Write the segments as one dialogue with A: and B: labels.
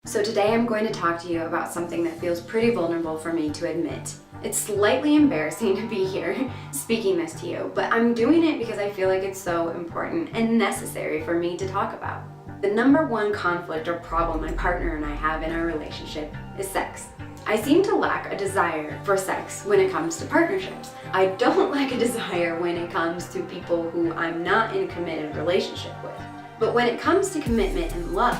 A: So today I'm going to talk to you about something that feels pretty vulnerable for me to admit. It's slightly embarrassing to be here speaking this to you, but I'm doing it because I feel like it's so important and necessary for me to talk about. The number one conflict or problem my partner and I have in our relationship is sex. I seem to lack a desire for sex when it comes to partnerships. I don't lack a desire when it comes to people who I'm not in a committed relationship with. But when it comes to commitment and love,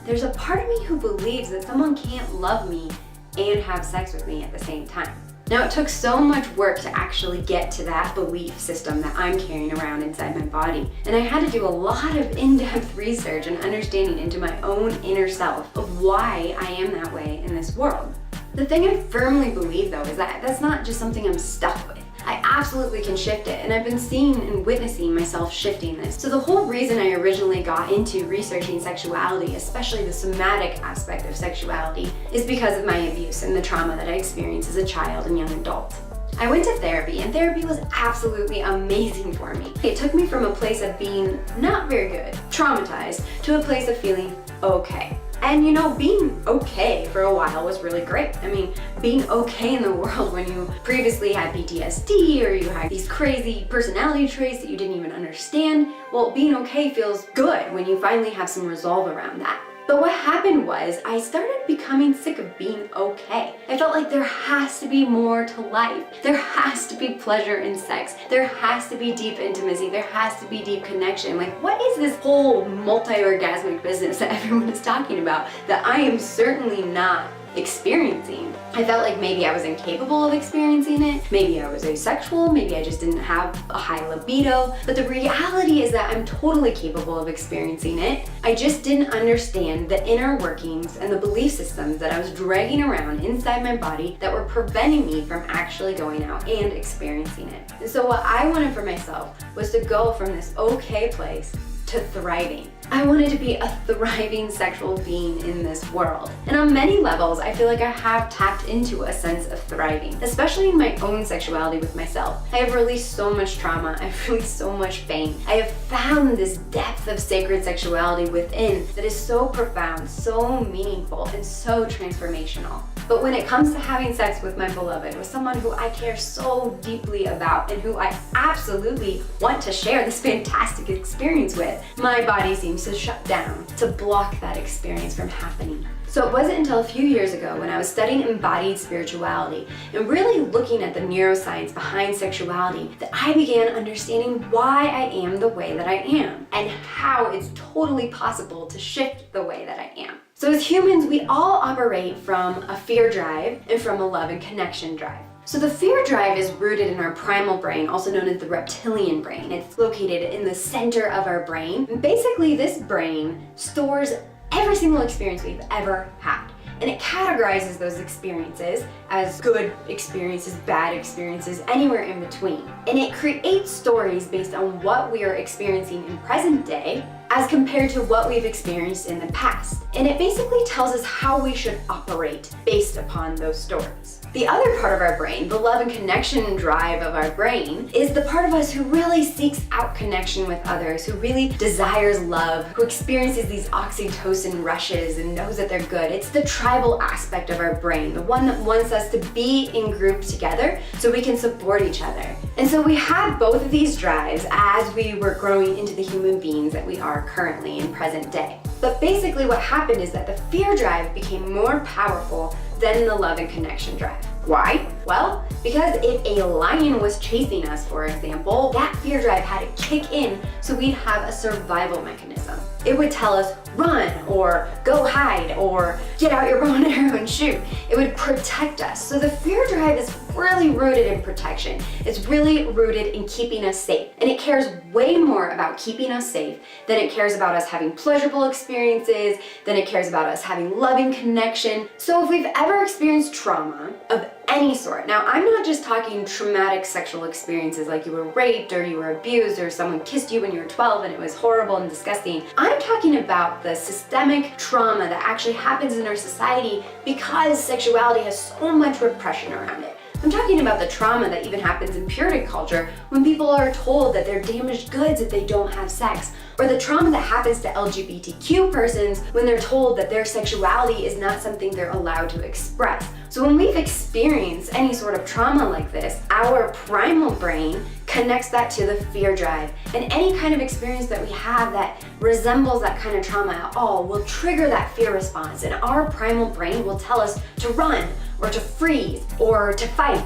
A: there's a part of me who believes that someone can't love me and have sex with me at the same time. Now, it took so much work to actually get to that belief system that I'm carrying around inside my body. And I had to do a lot of in-depth research and understanding into my own inner self of why I am that way in this world. The thing I firmly believe though is that that's not just something I'm stuck with. I absolutely can shift it, and I've been seeing and witnessing myself shifting this. So the whole reason I originally got into researching sexuality, especially the somatic aspect of sexuality, is because of my abuse and the trauma that I experienced as a child and young adult. I went to therapy, and therapy was absolutely amazing for me. It took me from a place of being not very good, traumatized, to a place of feeling okay. And you know, being okay for a while was really great. I mean, being okay in the world when you previously had PTSD or you had these crazy personality traits that you didn't even understand, well, being okay feels good when you finally have some resolve around that. But what happened was I started becoming sick of being okay. I felt like there has to be more to life. There has to be pleasure in sex. There has to be deep intimacy. There has to be deep connection. Like, what is this whole multi-orgasmic business that everyone is talking about that I am certainly not experiencing? I felt like maybe I was incapable of experiencing it, maybe I was asexual, maybe I just didn't have a high libido, but the reality is that I'm totally capable of experiencing it. I just didn't understand the inner workings and the belief systems that I was dragging around inside my body that were preventing me from actually going out and experiencing it. And so what I wanted for myself was to go from this okay place to thriving. I wanted to be a thriving sexual being in this world. And on many levels, I feel like I have tapped into a sense of thriving, especially in my own sexuality with myself. I have released so much trauma, I've released so much pain. I have found this depth of sacred sexuality within that is so profound, so meaningful, and so transformational. But when it comes to having sex with my beloved, with someone who I care so deeply about and who I absolutely want to share this fantastic experience with, my body seems to shut down, to block that experience from happening. So it wasn't until a few years ago when I was studying embodied spirituality and really looking at the neuroscience behind sexuality that I began understanding why I am the way that I am and how it's totally possible to shift the way that I am. So as humans, we all operate from a fear drive and from a love and connection drive. So the fear drive is rooted in our primal brain, also known as the reptilian brain. It's located in the center of our brain. And basically, this brain stores every single experience we've ever had. And it categorizes those experiences as good experiences, bad experiences, anywhere in between. And it creates stories based on what we are experiencing in present day as compared to what we've experienced in the past. And it basically tells us how we should operate based upon those stories. The other part of our brain, the love and connection drive of our brain, is the part of us who really seeks out connection with others, who really desires love, who experiences these oxytocin rushes and knows that they're good. It's the tribal aspect of our brain, the one that wants us to be in groups together so we can support each other. And so we had both of these drives as we were growing into the human beings that we are currently in present day. But basically what happened is that the fear drive became more powerful than the love and connection drive. Why? Well, because if a lion was chasing us, for example, that fear drive had to kick in so we'd have a survival mechanism. It would tell us, run, or go hide, or get out your bow and arrow and shoot. It would protect us. So the fear drive is really rooted in protection. It's really rooted in keeping us safe. And it cares way more about keeping us safe than it cares about us having pleasurable experiences, than it cares about us having loving connection. So if we've ever experienced trauma of any sort, now I'm not just talking traumatic sexual experiences like you were raped or you were abused or someone kissed you when you were 12 and it was horrible and disgusting. I'm talking about the systemic trauma that actually happens in our society because sexuality has so much repression around it. I'm talking about the trauma that even happens in purity culture when people are told that they're damaged goods if they don't have sex, or the trauma that happens to LGBTQ persons when they're told that their sexuality is not something they're allowed to express. So when we've experienced any sort of trauma like this, our primal brain connects that to the fear drive. And any kind of experience that we have that resembles that kind of trauma at all will trigger that fear response. And our primal brain will tell us to run, or to freeze, or to fight.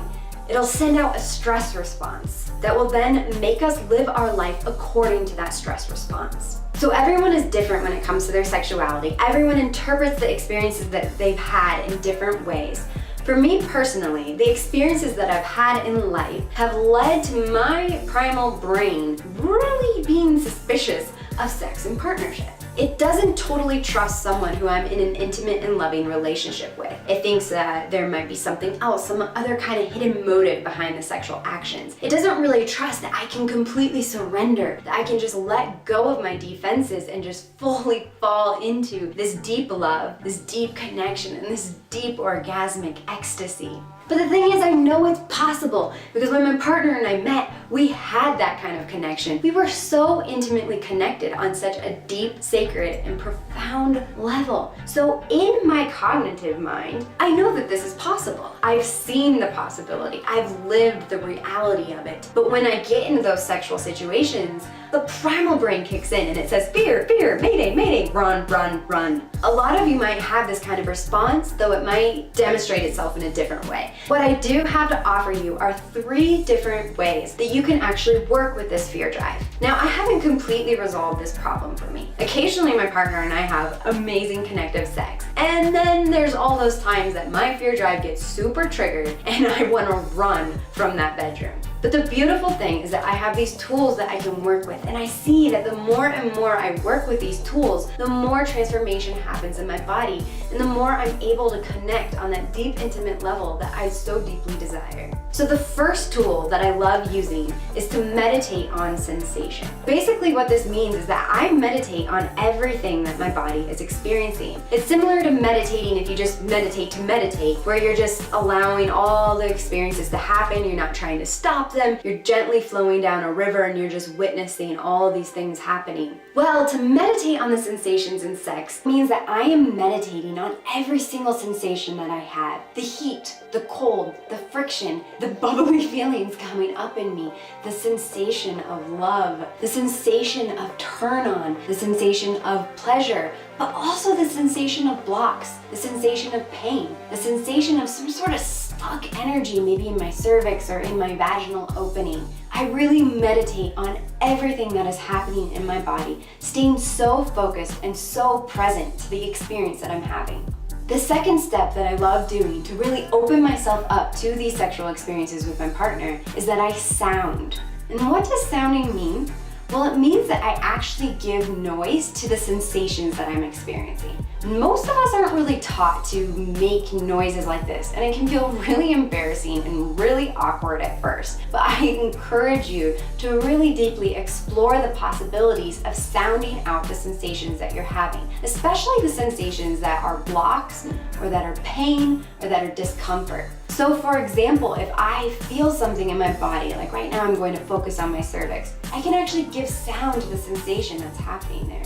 A: It'll send out a stress response that will then make us live our life according to that stress response. So everyone is different when it comes to their sexuality. Everyone interprets the experiences that they've had in different ways. For me personally, the experiences that I've had in life have led to my primal brain really being suspicious of sex and partnership. It doesn't totally trust someone who I'm in an intimate and loving relationship with. It thinks that there might be something else, some other kind of hidden motive behind the sexual actions. It doesn't really trust that I can completely surrender, that I can just let go of my defenses and just fully fall into this deep love, this deep connection, and this deep orgasmic ecstasy. But the thing is, I know it's possible because when my partner and I met, we had that kind of connection. We were so intimately connected on such a deep, sacred, and profound level. So in my cognitive mind, I know that this is possible. I've seen the possibility. I've lived the reality of it. But when I get into those sexual situations, the primal brain kicks in and it says, fear, fear, mayday, mayday, run, run, run. A lot of you might have this kind of response, though it might demonstrate itself in a different way. What I do have to offer you are 3 different ways that you can actually work with this fear drive. Now, I haven't completely resolved this problem for me. Occasionally, my partner and I have amazing connective sex. And then there's all those times that my fear drive gets super triggered and I want to run from that bedroom. But the beautiful thing is that I have these tools that I can work with, and I see that the more and more I work with these tools, the more transformation happens in my body, and the more I'm able to connect on that deep, intimate level that I so deeply desire. So the first tool that I love using is to meditate on sensation. Basically what this means is that I meditate on everything that my body is experiencing. It's similar to meditating if you just meditate to meditate, where you're just allowing all the experiences to happen, you're not trying to stop them, you're gently flowing down a river and you're just witnessing all these things happening. Well, to meditate on the sensations in sex means that I am meditating on every single sensation that I have. The heat, the cold, the friction, the bubbly feelings coming up in me, the sensation of love, the sensation of turn on, the sensation of pleasure, but also the sensation of blocks, the sensation of pain, the sensation of some sort of stuck energy, maybe in my cervix or in my vaginal opening. I really meditate on everything that is happening in my body, staying so focused and so present to the experience that I'm having. The second step that I love doing to really open myself up to these sexual experiences with my partner is that I sound. And what does sounding mean? Well, it means that I actually give noise to the sensations that I'm experiencing. Most of us aren't really taught to make noises like this, and it can feel really embarrassing and really awkward at first. But I encourage you to really deeply explore the possibilities of sounding out the sensations that you're having, especially the sensations that are blocks, or that are pain, or that are discomfort. So for example, if I feel something in my body, like right now I'm going to focus on my cervix, I can actually give sound to the sensation that's happening there.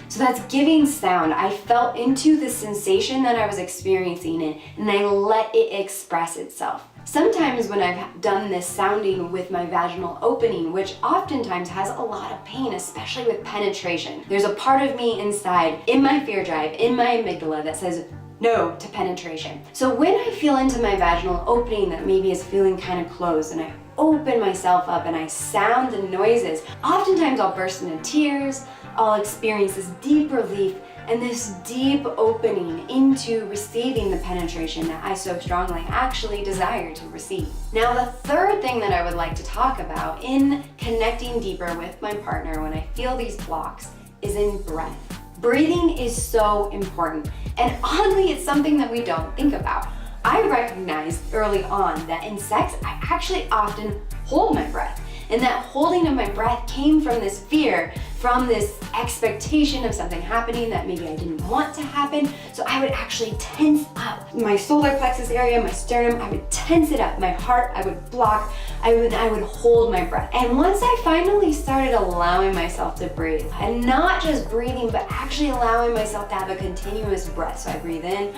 A: So that's giving sound. I felt into the sensation that I was experiencing and I let it express itself. Sometimes when I've done this sounding with my vaginal opening, which oftentimes has a lot of pain, especially with penetration, there's a part of me inside, in my fear drive, in my amygdala that says no to penetration. So when I feel into my vaginal opening that maybe is feeling kind of closed and I open myself up and I sound the noises, oftentimes I'll burst into tears, I'll experience this deep relief and this deep opening into receiving the penetration that I so strongly actually desire to receive. Now, the third thing that I would like to talk about in connecting deeper with my partner when I feel these blocks is in breath. Breathing is so important, and oddly, it's something that we don't think about. I recognized early on that in sex, I actually often hold my breath. And that holding of my breath came from this fear from this expectation of something happening that maybe I didn't want to happen. So I would actually tense up my solar plexus area, my sternum. I would tense it up. My heart, I would block. I would hold my breath. And once I finally started allowing myself to breathe, and not just breathing, but actually allowing myself to have a continuous breath. So I breathe in.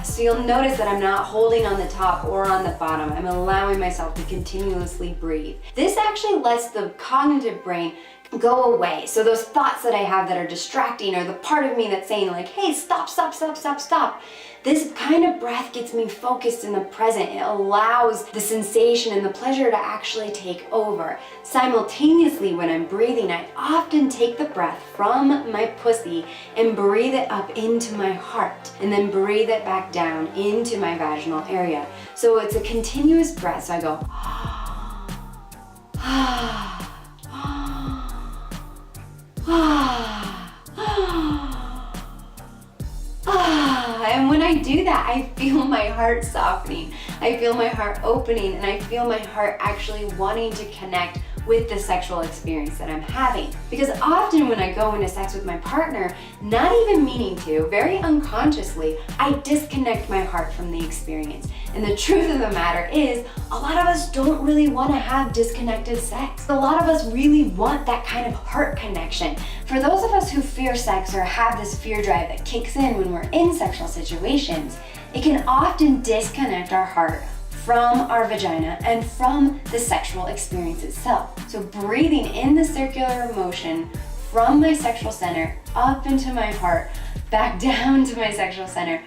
A: So you'll notice that I'm not holding on the top or on the bottom. I'm allowing myself to continuously breathe. This actually lets the cognitive brain go away. So those thoughts that I have that are distracting, or the part of me that's saying like, hey, stop, stop, stop, stop, stop. This kind of breath gets me focused in the present. It allows the sensation and the pleasure to actually take over. Simultaneously, when I'm breathing, I often take the breath from my pussy and breathe it up into my heart, and then breathe it back down into my vaginal area. So it's a continuous breath. So I go, and when I do that, I feel my heart softening. I feel my heart opening, and I feel my heart actually wanting to connect with the sexual experience that I'm having. Because often when I go into sex with my partner, not even meaning to, very unconsciously, I disconnect my heart from the experience. And the truth of the matter is, a lot of us don't really want to have disconnected sex. A lot of us really want that kind of heart connection. For those of us who fear sex or have this fear drive that kicks in when we're in sexual situations, it can often disconnect our heart from our vagina and from the sexual experience itself. So breathing in the circular motion from my sexual center up into my heart, back down to my sexual center,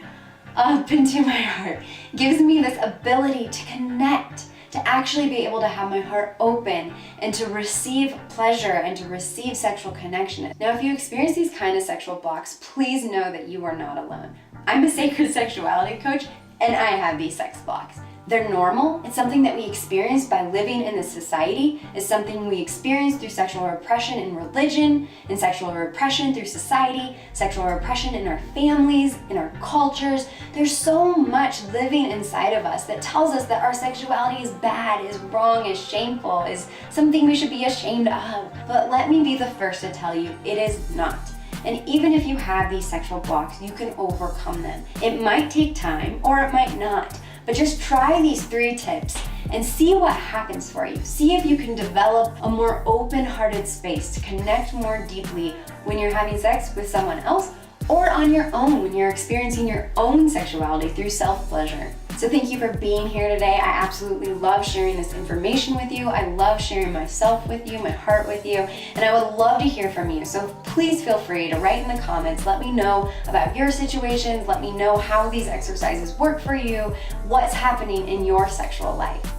A: up into my heart, gives me this ability to connect, to actually be able to have my heart open and to receive pleasure and to receive sexual connection. Now, if you experience these kind of sexual blocks, please know that you are not alone. I'm a sacred sexuality coach, and I have these sex blocks. They're normal. It's something that we experience by living in this society. It's something we experience through sexual repression in religion, and sexual repression through society, sexual repression in our families, in our cultures. There's so much living inside of us that tells us that our sexuality is bad, is wrong, is shameful, is something we should be ashamed of. But let me be the first to tell you, it is not. And even if you have these sexual blocks, you can overcome them. It might take time, or it might not. But just try these 3 tips and see what happens for you. See if you can develop a more open-hearted space to connect more deeply when you're having sex with someone else, or on your own when you're experiencing your own sexuality through self-pleasure. So thank you for being here today. I absolutely love sharing this information with you. I love sharing myself with you, my heart with you, and I would love to hear from you. So please feel free to write in the comments. Let me know about your situations. Let me know how these exercises work for you, what's happening in your sexual life.